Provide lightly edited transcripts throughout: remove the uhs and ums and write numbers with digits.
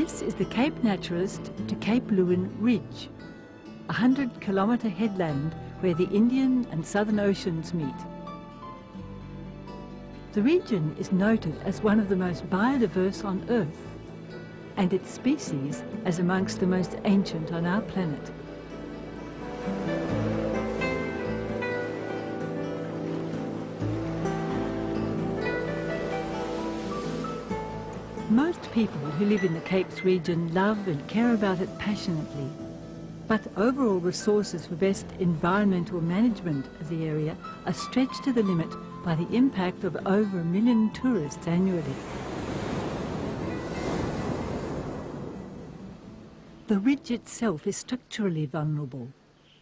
This is the Cape Naturalist to Cape Lewin Ridge, a 100-kilometre headland where the Indian and Southern Oceans meet. The region is noted as one of the most biodiverse on Earth, and its species as amongst the most ancient on our planet. Most people who live in the Capes region love and care about it passionately, but overall resources for best environmental management of the area are stretched to the limit by the impact of over 1 million tourists annually. The ridge itself is structurally vulnerable.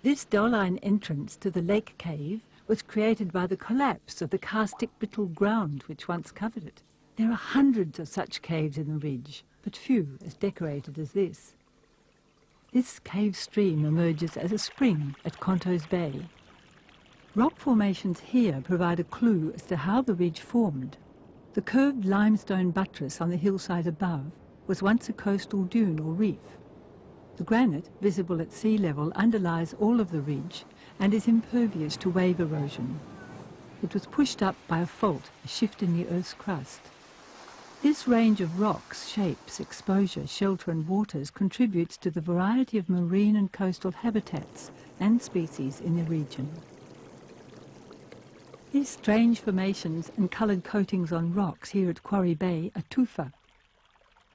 This doline entrance to the lake cave was created by the collapse of the karstic brittle ground which once covered it. There are hundreds of such caves in the ridge, but few as decorated as this. This cave stream emerges as a spring at Conto's Bay. Rock formations here provide a clue as to how the ridge formed. The curved limestone buttress on the hillside above was once a coastal dune or reef. The granite, visible at sea level, underlies all of the ridge and is impervious to wave erosion. It was pushed up by a fault, a shift in the Earth's crust. This range of rocks, shapes, exposure, shelter and waters contributes to the variety of marine and coastal habitats and species in the region. These strange formations and coloured coatings on rocks here at Quarry Bay are tufa.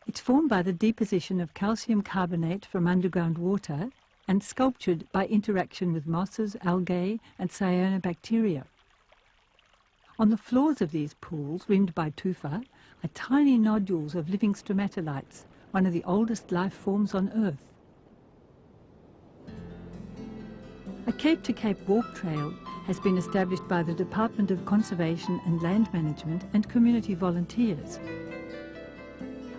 It's formed by the deposition of calcium carbonate from underground water and sculptured by interaction with mosses, algae and cyanobacteria. On the floors of these pools, rimmed by tufa, are tiny nodules of living stromatolites, one of the oldest life forms on Earth. A Cape-to-Cape walk trail has been established by the Department of Conservation and Land Management and community volunteers.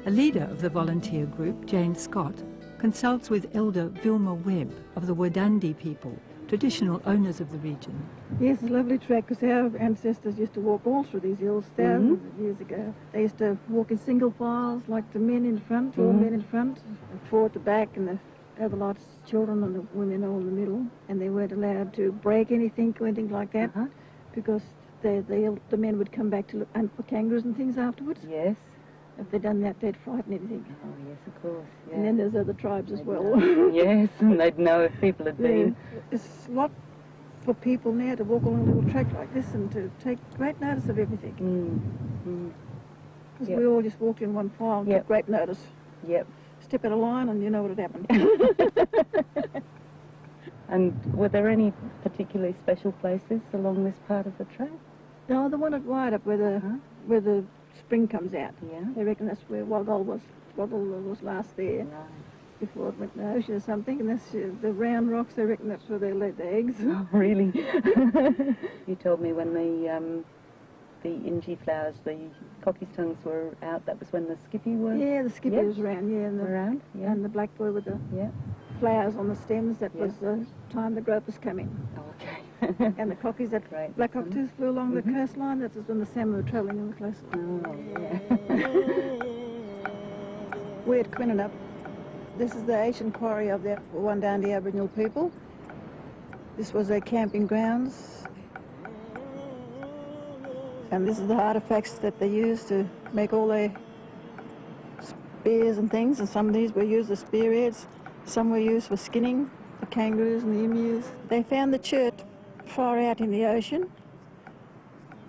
A leader of the volunteer group, Jane Scott, consults with Elder Vilma Webb of the Wadandi people, traditional owners of the region. Yes, it's a lovely track because our ancestors used to walk all through these hills thousands of years ago. They used to walk in single files, like the men in front, four men in front, and four at the back, and the other lots, children and the women all in the middle. And they weren't allowed to break anything or anything like that because the men would come back to look for kangaroos and things afterwards. Yes. If they'd done that, they'd frighten anything. Oh, yes, of course. Yeah. And then there's other tribes as well. Yes, and they'd know if people had been. It's a lot for people now to walk along a little track like this and to take great notice of everything. Because we all just walked in one file and took great notice. Yep. Step out of line and you know what had happened. And were there any particularly special places along this part of the track? No, the one at Wide Up where the spring comes out. Yeah. They reckon that's where Waggle was last there. Right. Before it went in the ocean or something, and that's the round rocks, they reckon that's where they laid the eggs. Oh, really? You told me when the Inji flowers, the cocky's tongues were out, that was when the skippy was? Yeah, the skippy was around, and the black boy with the flowers on the stems, that was the time the gropers come in. Oh, okay. And the cockies, that black cockatoos flew along the coastline, that was when the salmon were travelling on the coastline. Oh, yeah. We're at Quinnanup. This is the ancient quarry of the Wadandi Aboriginal people. This was their camping grounds. And this is the artefacts that they used to make all their spears and things. And some of these were used as spearheads. Some were used for skinning the kangaroos and the emus. They found the chert far out in the ocean.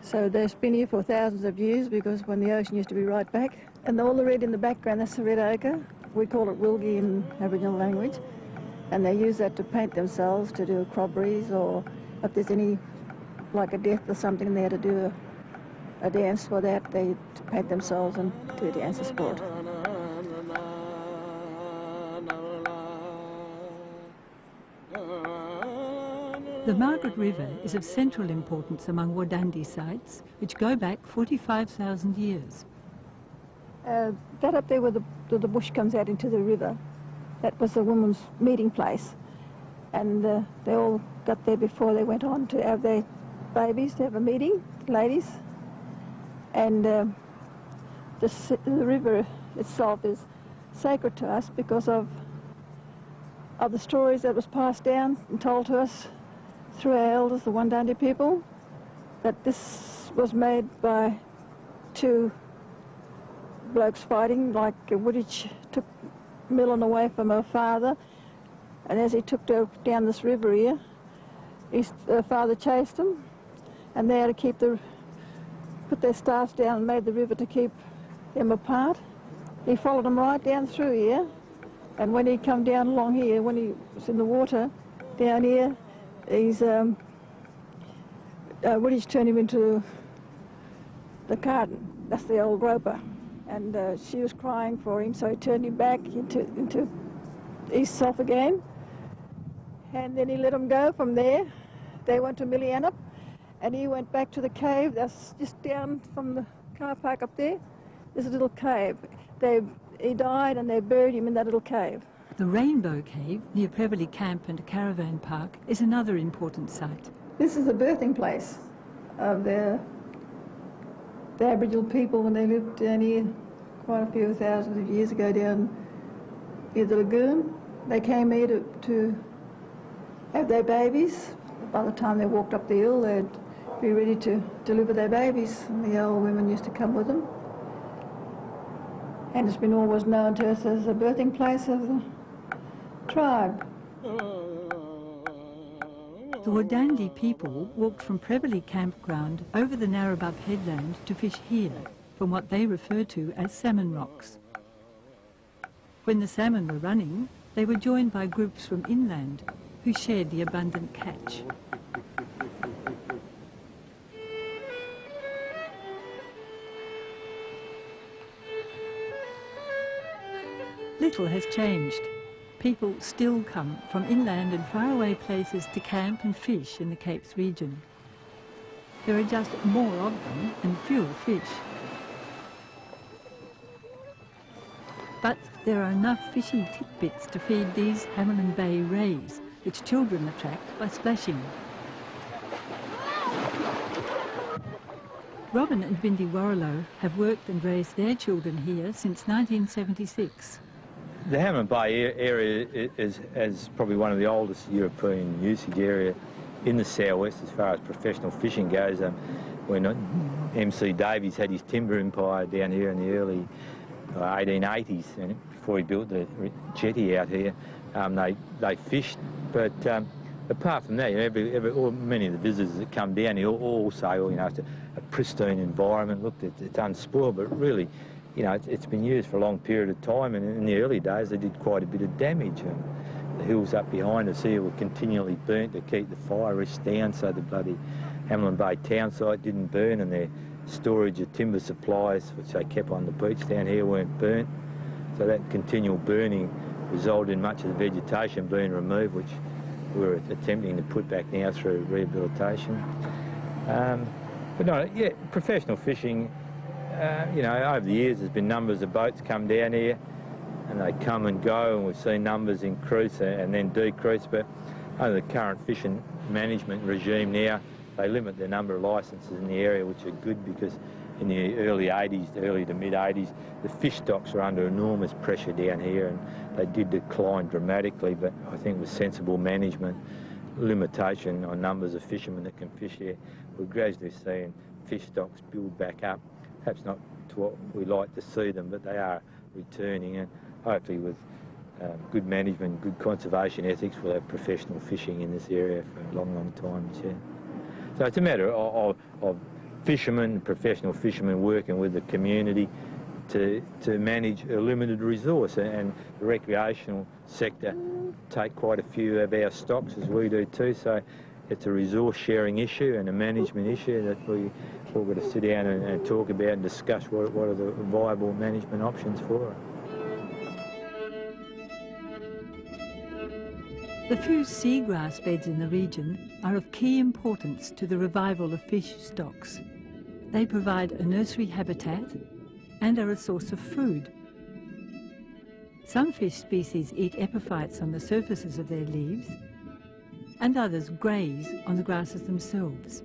So they've been here for thousands of years because when the ocean used to be right back. And all the red in the background, that's the red ochre. We call it wilgi in Aboriginal language, and they use that to paint themselves, to do crobberies, or if there's any, like a death or something, they had to do a dance for that, they paint themselves and do a dance of sport. The Margaret River is of central importance among Wadandi sites, which go back 45,000 years. That up there where the bush comes out into the river, that was the women's meeting place. And they all got there before they went on to have their babies, to have a meeting, ladies. And the river itself is sacred to us because of the stories that was passed down and told to us through our elders, the Wandandi people, that this was made by two blokes fighting, like Wooditch took Millen away from her father, and as he took her down this river here, her father chased him, and they had to put their staffs down and made the river to keep them apart. He followed them right down through here, and when he come down along here, when he was in the water down here, he's Wooditch turned him into the carden. That's the old groper, and she was crying for him, so he turned him back into his self again, and then he let him go from there. They went to Milianup, and he went back to the cave. That's just down from the car park up there. There's a little cave. He died and they buried him in that little cave. The Rainbow Cave, near Prevelly Camp and Caravan Park, is another important site. This is the birthing place of the Aboriginal people when they lived down here quite a few thousands of years ago down near the lagoon. They came here to have their babies. By the time they walked up the hill, they'd be ready to deliver their babies, and the old women used to come with them. And it's been always known to us as the birthing place of the tribe. The Wandandi people walked from Prevelly Campground over the Narrabub headland to fish here, from what they refer to as salmon rocks. When the salmon were running, they were joined by groups from inland who shared the abundant catch. Little has changed. People still come from inland and faraway places to camp and fish in the Capes region. There are just more of them and fewer fish. But there are enough fishy tidbits to feed these Hamilton Bay rays, which children attract by splashing. Robin and Bindi Warrilow have worked and raised their children here since 1976. The Hamilton Bay area is probably one of the oldest European usage area in the southwest as far as professional fishing goes. When MC Davies had his timber empire down here in the early 1880s, and before he built the jetty out here, they fished. But apart from that, many of the visitors that come down here all say, it's a pristine environment. Look, it's unspoiled, but really, it's been used for a long period of time, and in the early days they did quite a bit of damage. And the hills up behind us here were continually burnt to keep the fire risk down so the bloody Hamilton Bay town site didn't burn, and their storage of timber supplies, which they kept on the beach down here, weren't burnt. So that continual burning resulted in much of the vegetation being removed, which we're attempting to put back now through rehabilitation. But no, yeah, professional fishing, over the years there's been numbers of boats come down here, and they come and go, and we've seen numbers increase and then decrease. But under the current fishing management regime now, they limit the number of licences in the area, which are good, because in the early 80s, early to mid 80s, the fish stocks were under enormous pressure down here, and they did decline dramatically. But I think with sensible management, limitation on numbers of fishermen that can fish here, we're gradually seeing fish stocks build back up. Perhaps not to what we like to see them, but they are returning, and hopefully with good management, good conservation ethics, we'll have professional fishing in this area for a long, long time. Yeah. So it's a matter of fishermen, professional fishermen working with the community to manage a limited resource, and the recreational sector take quite a few of our stocks, as we do too. So it's a resource sharing issue and a management issue that we've all got to sit down and talk about and discuss what are the viable management options for it. The few seagrass beds in the region are of key importance to the revival of fish stocks. They provide a nursery habitat and are a source of food. Some fish species eat epiphytes on the surfaces of their leaves, and others graze on the grasses themselves.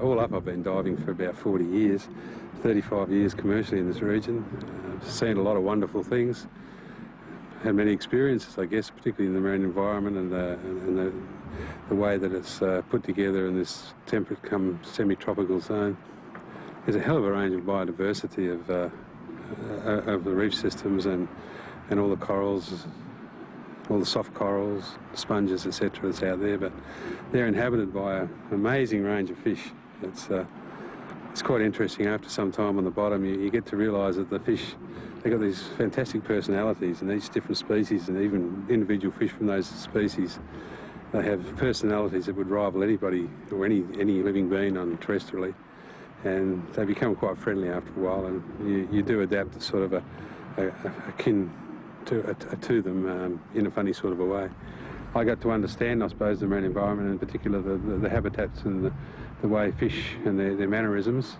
All up, I've been diving for about 40 years, 35 years commercially in this region. Seen a lot of wonderful things, had many experiences, I guess, particularly in the marine environment and the way that it's put together in this temperate come semi-tropical zone. There's a hell of a range of biodiversity of the reef systems and all the corals, all the soft corals, sponges, etc. that's out there, but they're inhabited by an amazing range of fish. It's quite interesting. After some time on the bottom, you get to realise that the fish, they've got these fantastic personalities, and each different species, and even individual fish from those species, they have personalities that would rival anybody or any living being on terrestrially, and they become quite friendly after a while, and you do adapt to sort of a kin to them in a funny sort of a way. I got to understand, I suppose, the marine environment, in particular the habitats and the way fish and their mannerisms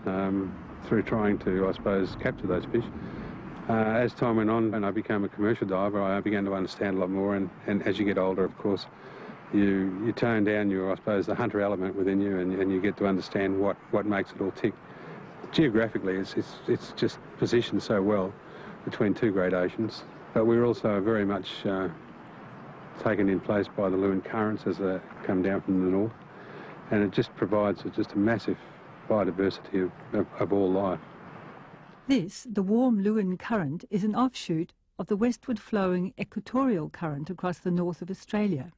through trying to, I suppose, capture those fish. As time went on and I became a commercial diver, I began to understand a lot more, and as you get older, of course, you tone down your, I suppose, the hunter element within you, and you get to understand what makes it all tick. Geographically, it's just positioned so well between two great oceans, but we're also very much taken in place by the Lewin currents as they come down from the north, and it just provides just a massive biodiversity of all life. This, the warm Lewin current, is an offshoot of the westward flowing equatorial current across the north of Australia.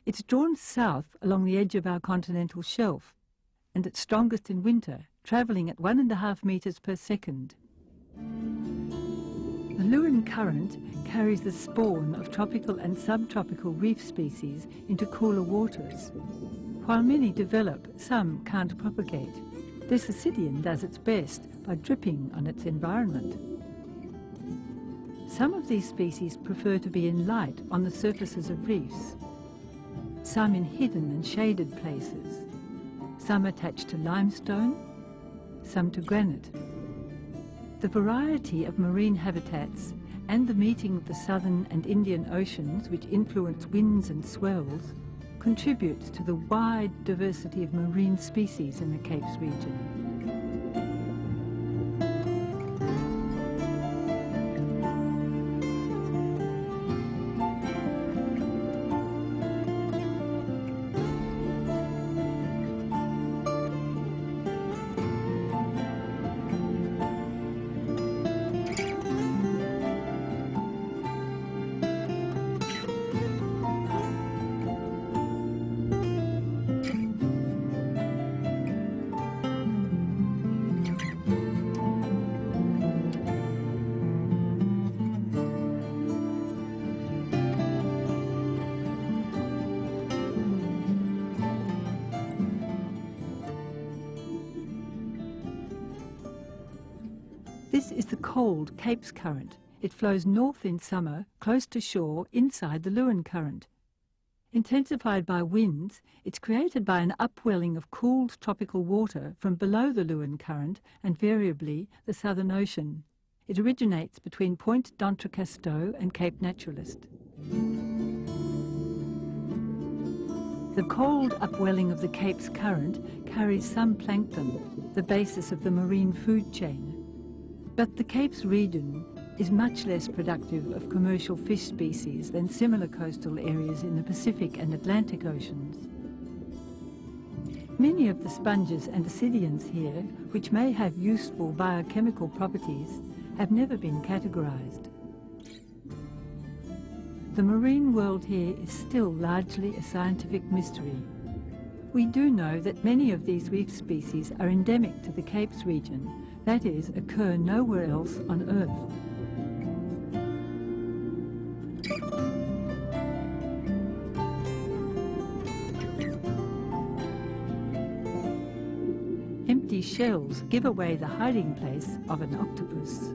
It's drawn south along the edge of our continental shelf, and it's strongest in winter, travelling at 1.5 metres per second. The Lewin current carries the spawn of tropical and subtropical reef species into cooler waters. While many develop, some can't propagate. This Ascidian does its best by dripping on its environment. Some of these species prefer to be in light on the surfaces of reefs, some in hidden and shaded places, some attached to limestone, some to granite. The variety of marine habitats and the meeting of the Southern and Indian Oceans, which influence winds and swells, contributes to the wide diversity of marine species in the Capes region. This is the cold Capes current. It flows north in summer, close to shore, inside the Lewin current. Intensified by winds, it's created by an upwelling of cooled tropical water from below the Lewin current and variably the Southern Ocean. It originates between Point d'Entrecasteaux and Cape Naturalist. The cold upwelling of the Capes current carries some plankton, the basis of the marine food chain. But the Capes region is much less productive of commercial fish species than similar coastal areas in the Pacific and Atlantic Oceans. Many of the sponges and ascidians here, which may have useful biochemical properties, have never been categorized. The marine world here is still largely a scientific mystery. We do know that many of these reef species are endemic to the Capes region, that is, occur nowhere else on Earth. Empty shells give away the hiding place of an octopus.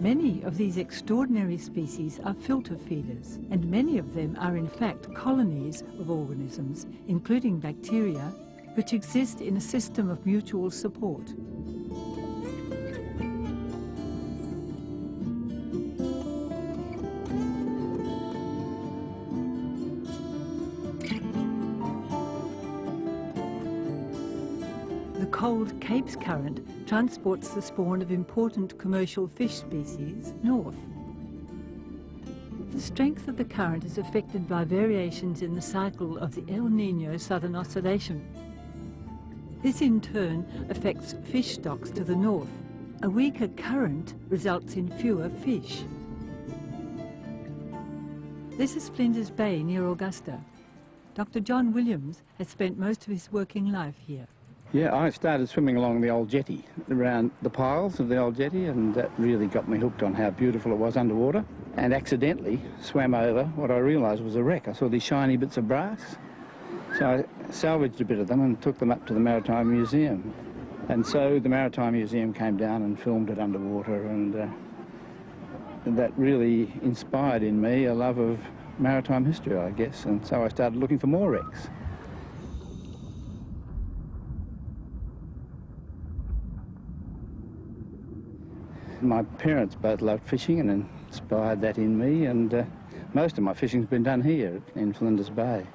Many of these extraordinary species are filter feeders, and many of them are in fact colonies of organisms, including bacteria, which exist in a system of mutual support. The cold Capes current transports the spawn of important commercial fish species north. The strength of the current is affected by variations in the cycle of the El Niño Southern Oscillation. This in turn affects fish stocks to the north. A weaker current results in fewer fish. This is Flinders Bay near Augusta. Dr. John Williams has spent most of his working life here. Yeah, I started swimming along the old jetty, around the piles of the old jetty, and that really got me hooked on how beautiful it was underwater, and accidentally swam over what I realised was a wreck. I saw these shiny bits of brass, so I salvaged a bit of them and took them up to the Maritime Museum. And so the Maritime Museum came down and filmed it underwater, and that really inspired in me a love of maritime history, I guess, and so I started looking for more wrecks. My parents both loved fishing and inspired that in me, and most of my fishing's been done here in Flinders Bay.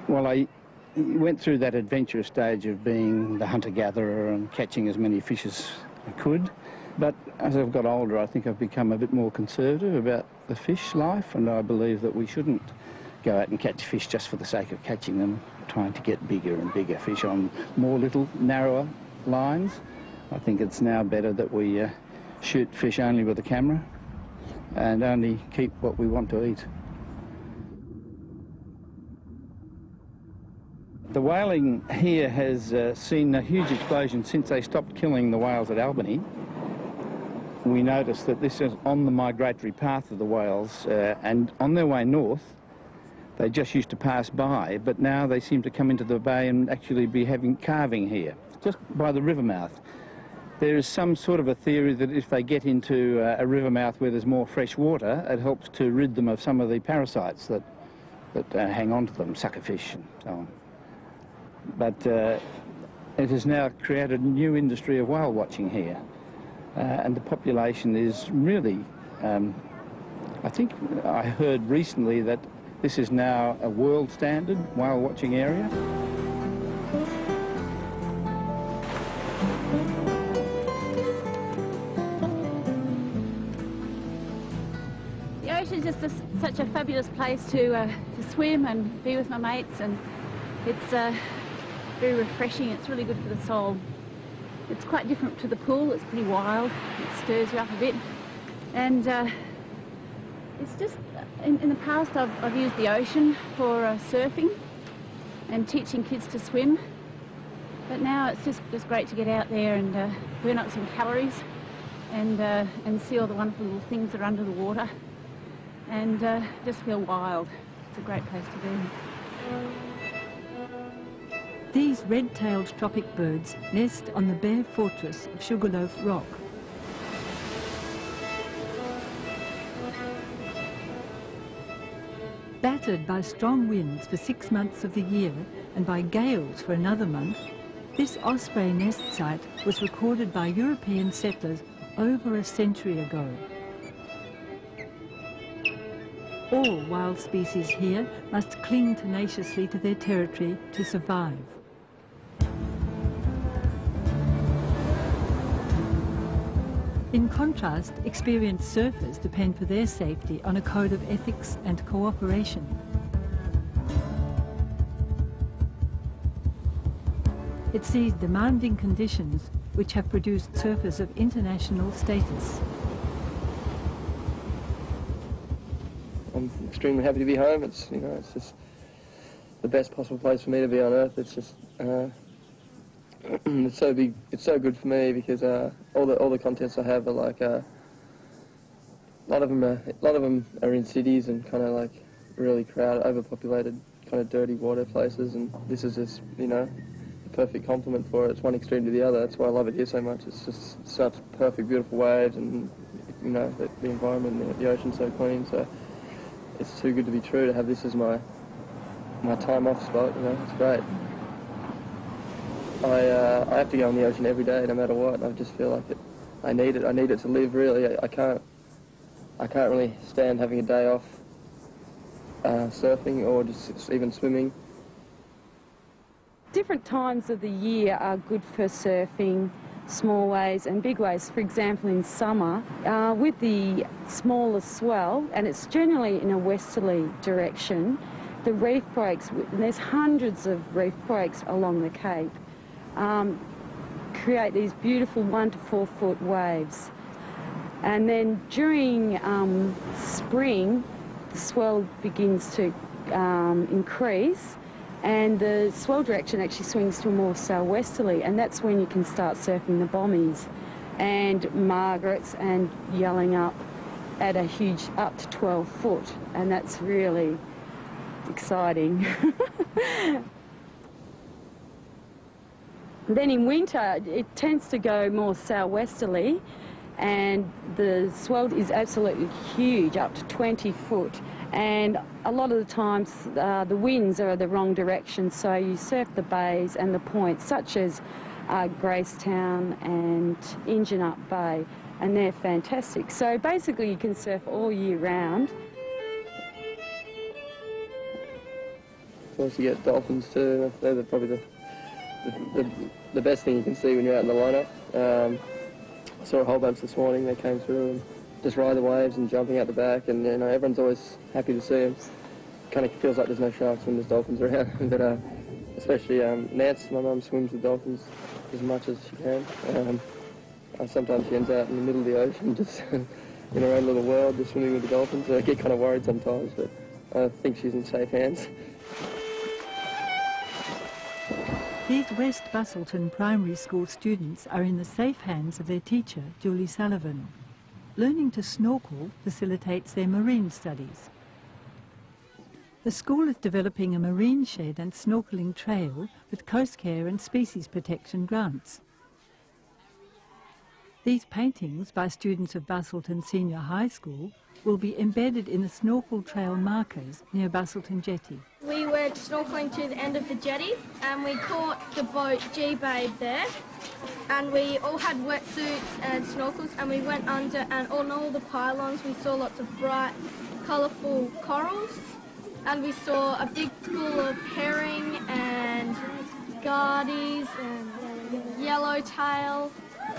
Well, I went through that adventurous stage of being the hunter-gatherer and catching as many fish as I could, but as I've got older, I think I've become a bit more conservative about the fish life, and I believe that we shouldn't go out and catch fish just for the sake of catching them, trying to get bigger and bigger fish on more little, narrower lines. I think it's now better that we shoot fish only with a camera and only keep what we want to eat. The whaling here has seen a huge explosion since they stopped killing the whales at Albany. We noticed that this is on the migratory path of the whales, and on their way north they just used to pass by, but now they seem to come into the bay and actually be having calving here, just by the river mouth. There is some sort of a theory that if they get into a river mouth where there's more fresh water, it helps to rid them of some of the parasites that hang on to them, suckerfish and so on. But it has now created a new industry of whale watching here. And the population is really, I think I heard recently that this is now a world standard whale watching area. The ocean's just such a fabulous place to swim and be with my mates, and it's very refreshing. It's really good for the soul. It's quite different to the pool. It's pretty wild. It stirs you up a bit, and it's just in the past I've used the ocean for surfing and teaching kids to swim, but now it's just great to get out there and burn up some calories and see all the wonderful little things that are under the water, and just feel wild. It's a great place to be. These red-tailed tropic birds nest on the bare fortress of Sugarloaf Rock. Battered by strong winds for 6 months of the year and by gales for another month, this osprey nest site was recorded by European settlers over a century ago. All wild species here must cling tenaciously to their territory to survive. In contrast, experienced surfers depend for their safety on a code of ethics and cooperation. It's these demanding conditions which have produced surfers of international status. I'm extremely happy to be home. It's it's just the best possible place for me to be on Earth. It's just it's so big. It's so good for me because all the contents I have are like a lot of them are in cities and kind of like really crowded, overpopulated, kind of dirty water places, and this is just the perfect complement for it. It's one extreme to the other. That's why I love it here so much. It's just such perfect, beautiful waves and you know, the environment, the ocean's so clean, so it's too good to be true to have this as my time off spot, you know, it's great. I have to go in the ocean every day, no matter what. I just feel like I need it to live, really. I can't really stand having a day off surfing or just even swimming. Different times of the year are good for surfing, small waves and big waves. For example, in summer, with the smaller swell, and it's generally in a westerly direction, the reef breaks, and there's hundreds of reef breaks along the Cape, create these beautiful 1 to 4 foot waves. And then during spring, the swell begins to increase, and the swell direction actually swings to more southwesterly, and that's when you can start surfing the bommies and Margarets and yelling up at a huge, up to 12 foot, and that's really exciting. Then in winter, it tends to go more southwesterly, and the swell is absolutely huge, up to 20 foot. And a lot of the times the winds are the wrong direction, so you surf the bays and the points, such as Gracetown and Injun Bay, and they're fantastic. So basically you can surf all year round. Of course, you get dolphins too. They're probably the best thing you can see when you're out in the lineup. I saw a whole bunch this morning. They came through and just ride the waves and jumping out the back, and you know, everyone's always happy to see them. Kind of feels like there's no sharks when there's dolphins around, but especially Nance, my mum, swims with dolphins as much as she can. Sometimes she ends out in the middle of the ocean, just in her own little world, just swimming with the dolphins. I get kind of worried sometimes, but I think she's in safe hands. These West Busselton Primary School students are in the safe hands of their teacher, Julie Sullivan. Learning to snorkel facilitates their marine studies. The school is developing a marine shed and snorkelling trail with coast care and species protection grants. These paintings by students of Busselton Senior High School will be embedded in the snorkel trail markers near Busselton Jetty. We were snorkelling to the end of the jetty and we caught the boat G-Babe there, and we all had wetsuits and snorkels, and we went under, and on all the pylons we saw lots of bright colourful corals, and we saw a big school of herring and gardies and yellowtail.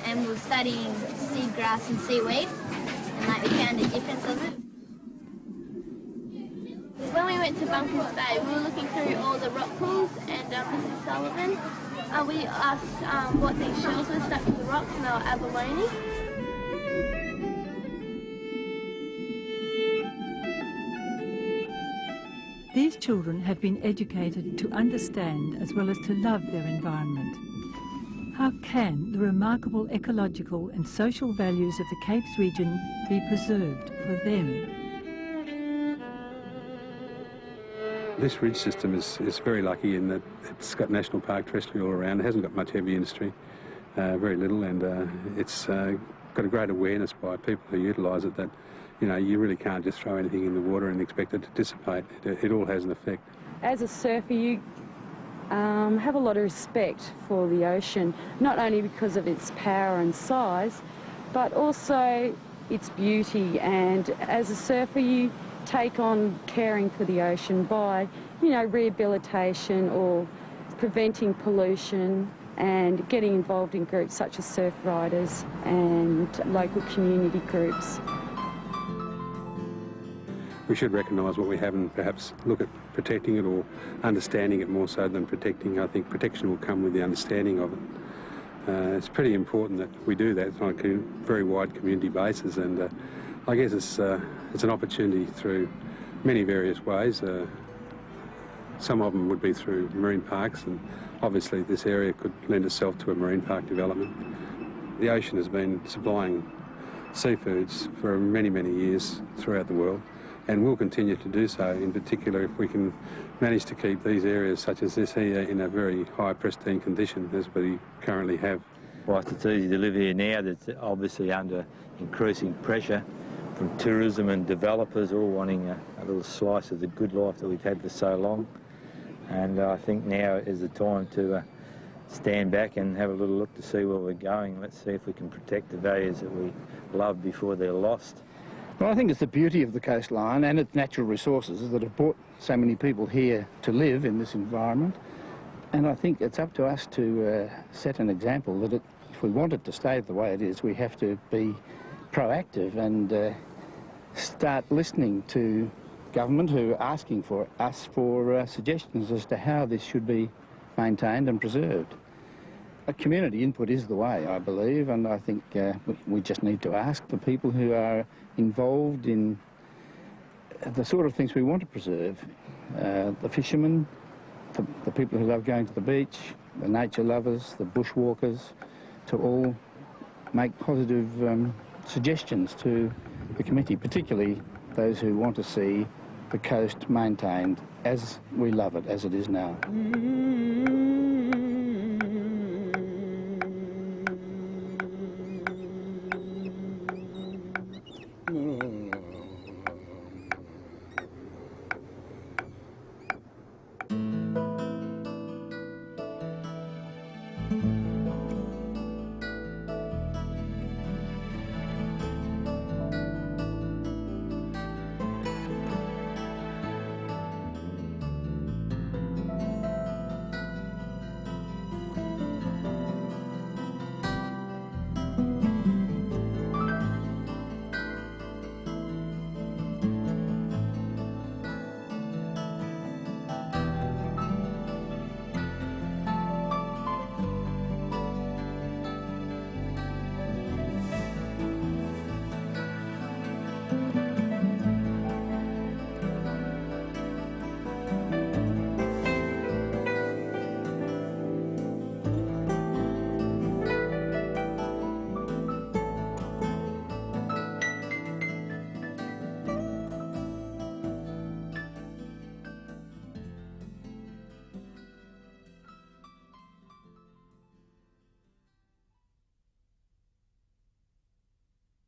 And we were studying seagrass and seaweed, and we found the difference of it. When we went to Bunkers Bay, we were looking through all the rock pools, and Mrs. Sullivan, we asked what these shells were stuck to the rocks, and they were abalone. These children have been educated to understand as well as to love their environment. How can the remarkable ecological and social values of the Capes region be preserved for them? This ridge system is very lucky in that it's got national park terrestrial all around. It hasn't got much heavy industry, very little, and it's got a great awareness by people who utilise it that, you know, you really can't just throw anything in the water and expect it to dissipate. It all has an effect. As a surfer, you have a lot of respect for the ocean, not only because of its power and size, but also its beauty. And as a surfer, you take on caring for the ocean by, you know, rehabilitation or preventing pollution, and getting involved in groups such as surf riders and local community groups. We should recognise what we have and perhaps look at protecting it or understanding it more so than protecting. I think protection will come with the understanding of it. It's pretty important that we do that on a very wide community basis, and I guess it's an opportunity through many various ways. Some of them would be through marine parks, and obviously this area could lend itself to a marine park development. The ocean has been supplying seafoods for many, many years throughout the world, and will continue to do so, in particular if we can manage to keep these areas such as this here in a very high pristine condition as we currently have. Whilst it's easy to live here now, that's obviously under increasing pressure from tourism and developers all wanting a little slice of the good life that we've had for so long. And I think now is the time to stand back and have a little look to see where we're going. Let's see if we can protect the values that we love before they're lost. Well, I think it's the beauty of the coastline and its natural resources that have brought so many people here to live in this environment. And I think it's up to us to set an example that if we want it to stay the way it is, we have to be proactive and start listening to government who are asking for us for suggestions as to how this should be maintained and preserved. A community input is the way, I believe, and I think we just need to ask the people who are involved in the sort of things we want to preserve. The fishermen, the people who love going to the beach, the nature lovers, the bushwalkers, to all make positive suggestions to the committee, particularly those who want to see the coast maintained as we love it, as it is now.